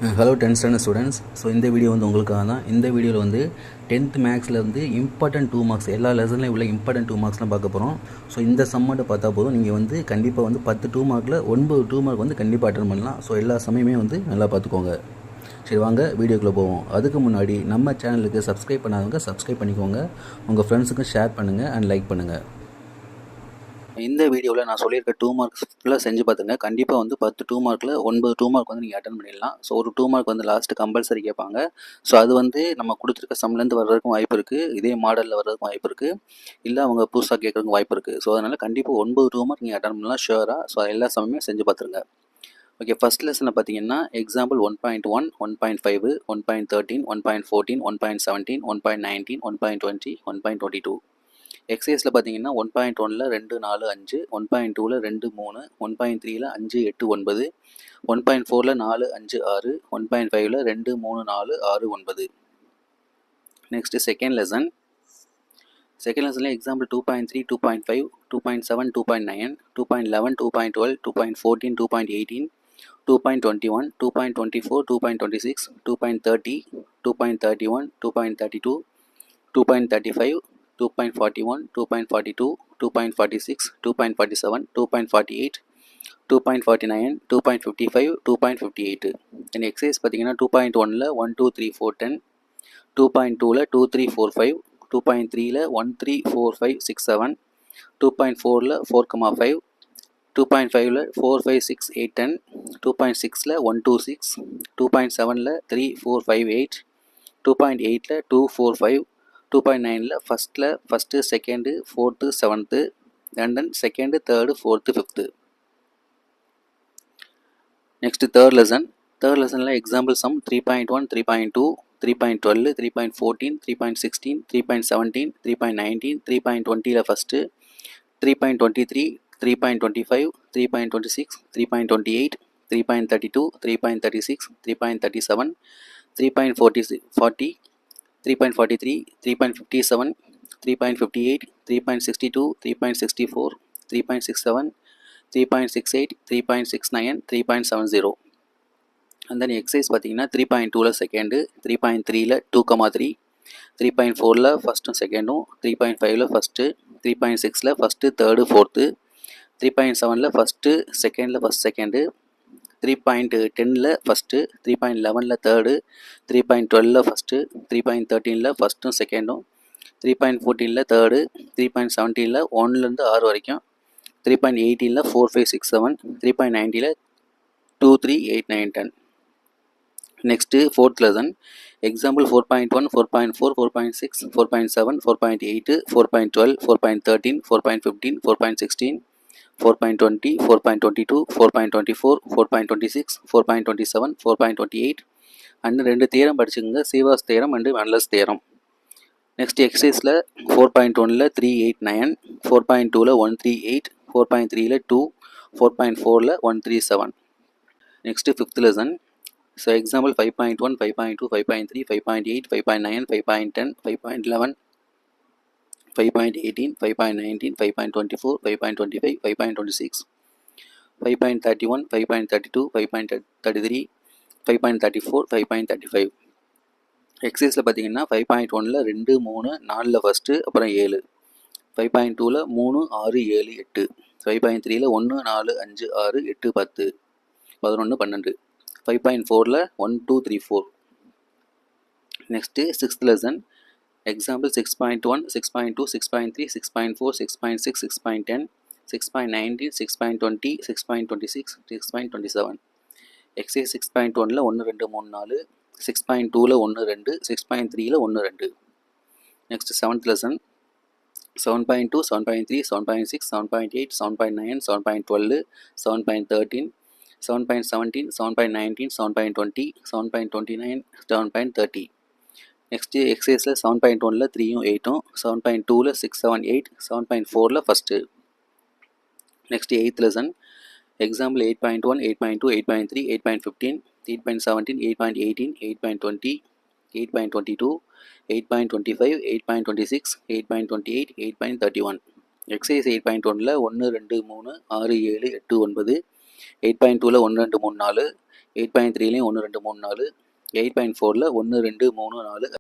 Hello 10th standard students. So இந்த video வந்து உங்களுக்காக தான். இந்த வீடியோவில் வந்து 10th மேக்ஸில் வந்து இம்பார்ட்டன்ட் 2 மார்க்ஸ் எல்லா லெசன்லையும் உள்ள இம்பார்ட்டன்ட் 2 மார்க்ஸ்லாம் பார்க்க போகிறோம். ஸோ இந்த சம்மட்டை பார்த்தா போதும், நீங்கள் வந்து கண்டிப்பாக வந்து 10 2 மார்க்கில் 9 2 மார்க் வந்து கண்டிப்பாக அட்டன் பண்ணலாம். ஸோ எல்லா சமயமே வந்து நல்லா பார்த்துக்கோங்க. சரி, வாங்க வீடியோக்குள்ளே போவோம். அதுக்கு முன்னாடி நம்ம சேனலுக்கு சப்ஸ்கிரைப் பண்ணாதவங்க சப்ஸ்கிரைப் பண்ணிக்கோங்க. உங்கள் ஃப்ரெண்ட்ஸுக்கும் ஷேர் பண்ணுங்கள் அண்ட் லைக் பண்ணுங்கள். இந்த வீடியோவில் நான் சொல்லியிருக்க 2 மார்க்ஸ் ஃபுல்லாக செஞ்சு பார்த்துங்க. கண்டிப்பாக வந்து 10 2 மார்க்கில் 9 2 மார்க் வந்து நீங்கள் அட்டன் பண்ணிடலாம். ஸோ ஒரு 2 மார்க் வந்து லாஸ்ட்டு கம்பல்சரி கேட்பாங்க. ஸோ அது வந்து நம்ம கொடுத்துருக்க சம்லேருந்து வர்றதுக்கும் வாய்ப்பு இருக்குது, இதே மாடலில் வர்றதுக்கும் வாய்ப்பு இருக்குது, இல்லை அவங்க புதுசாக கேட்குறதுக்கும் வாய்ப்பு இருக்குது. ஸோ அதனால் கண்டிப்பாக 9 2 மார்க் நீங்கள் அட்டன் பண்ணலாம் ஷுவராக. ஸோ எல்லா சமயமே செஞ்சு பார்த்துருங்க. ஓகே, ஃபஸ்ட் லெசனை பார்த்தீங்கன்னா எக்ஸாம்பிள் 1.1, 1.5, 1.13, 1.14, 1.17, 1.19, 1.20, 1.22. எக்ஸைஸில் பார்த்தீங்கன்னா 1.1ல் 2 4 5, 1.2ல் 2 3, 1.3ல் 5 8 9, 1.4ல் 4 5 6, 1.5ல் 2 3 4 6 9. நெக்ஸ்ட் செகண்ட் லெசனில் எக்ஸாம்பிள் 2.3, 2.5, 2.7, 2.9, 2.11, 2.12, 2.14, 2.18, 2.21, 2.24, 2.26, 2.30, 2.31, 2.32, 2.35, 2.41, 2.42, 2.46, 2.47, 2.48, 2.49, 2.55, 2.58. And exercise பார்த்தீங்கன்னா 2.1ல் 1 2 3 4 10, 2.2ல் 2 3 4 5, 2.3ல் 1 3 4 5 6 7, 2.4ல் 4, 5, 2.5ல் 4 5 6 8 10, 2.6ல் 1 2 6, 2.7ல் 3 4 5 8, 2.8ல் 2 4 5, 2.9ல் first second fourth seventh and then second third fourth fifth. Next third லெசனில் எக்ஸாம்பிள் சம் 3.1, 3.2, 3.12, 3.14, 3.16, 3.17, 3.19, 3.20ல் ஃபஸ்ட்டு, 3.23, 3.25, 3.26, 3.28, 3.32, 3.36, 3.37, 3.40, 3.43, 3.57, 3.58, 3.62, 3.64, 3.67, 3.68, 3.69, 3.70. and then எக்ஸைஸ் பார்த்தீங்கன்னா 3.2ல் செகண்டு, 3.3ல் 2, 3, 3.4ல் ஃபஸ்ட்டும் செகண்டும், 3.5ல் ஃபஸ்ட்டு, 3.6ல் ஃபஸ்ட்டு தேர்டு ஃபோர்த்து, 3.7ல் ஃபஸ்ட்டு செகண்டில் ஃபஸ்ட் செகண்டு, 3.10ல் ஃபஸ்ட்டு, 3.11ல் தேர்டு, 3.12ல் ஃபஸ்ட்டு, 3.13ல் ஃபஸ்ட்டும் செகண்டும், 3.14ல் தேர்டு, 3.17ல் 1லேருந்து 6 வரைக்கும், 3.18ல் 4 5 6 7, 3.19ல் 2 3 8 9 10. Next fourth lesson example 4.1, 4.4, 4.6, 4.7, 4.8, 4.12, 4.13, 4.15, 4.16, 4.20, 4.22, 4.24, 4.26, 4.27, 4.28 and 2 theorem படிச்சுக்கோங்க, Ceva's theorem and Menelaus theorem. Next எக்ஸைஸில் 4.1ல் 3 8 9, 4.2ல் 1 3 8, 4.3ல் 2, 4.4ல் 1 3 7. Next fifth lesson. So example 5.1, 5.2, 5.3, 5.8, 5.9, 5.10, 5.11, 5.18, 5.19, 5.24, 5.25, 5.26, 5.31, 5.32, 5.33, 5.34, 5.35. எக்ஸைஸில் பார்த்தீங்கன்னா 5.1ல் 2 3 4ல் ஃபஸ்ட்டு, அப்புறம் 7, 5.2ல் 3 6 7 8, 5.3ல் 1 4 5 6 8 10 11 12, 5.4ல் 1 2 3 4. Next sixth lesson example 6.1, 6.2, 6.3, 6.4, 6.6, 6.10, 6.19, 6.20, 6.26, 6.27. Exercise 6.1ல் 1 2 3 4, 6.2ல் 1 2, 6.3ல் 1 2. Next seventh lesson 7.2, 7.3, 7.6, 7.8, 7.9, 7.12, 7.13, 7.17, 7.19, 7.20, 7.29, 7.30. Next எக்ஸைஸில் 7.1ல் 3யும் 8ம், 7.2ல் 6 7 8, 7.4ல் ஃபஸ்ட்டு. Next eighth lesson example 8.1, 8.2, 8.3, 8.15, 8.17, 8.18, 8.20, 8.22, 8.25, 8.26, 8.28, 8.31. Exercise 8.1ல் 1 2 3 6 7 8 9, 8.2ல் 1 2 3 4, 8.3லேயும் 1 2 3 4, 8.4ல் 1 2 3 4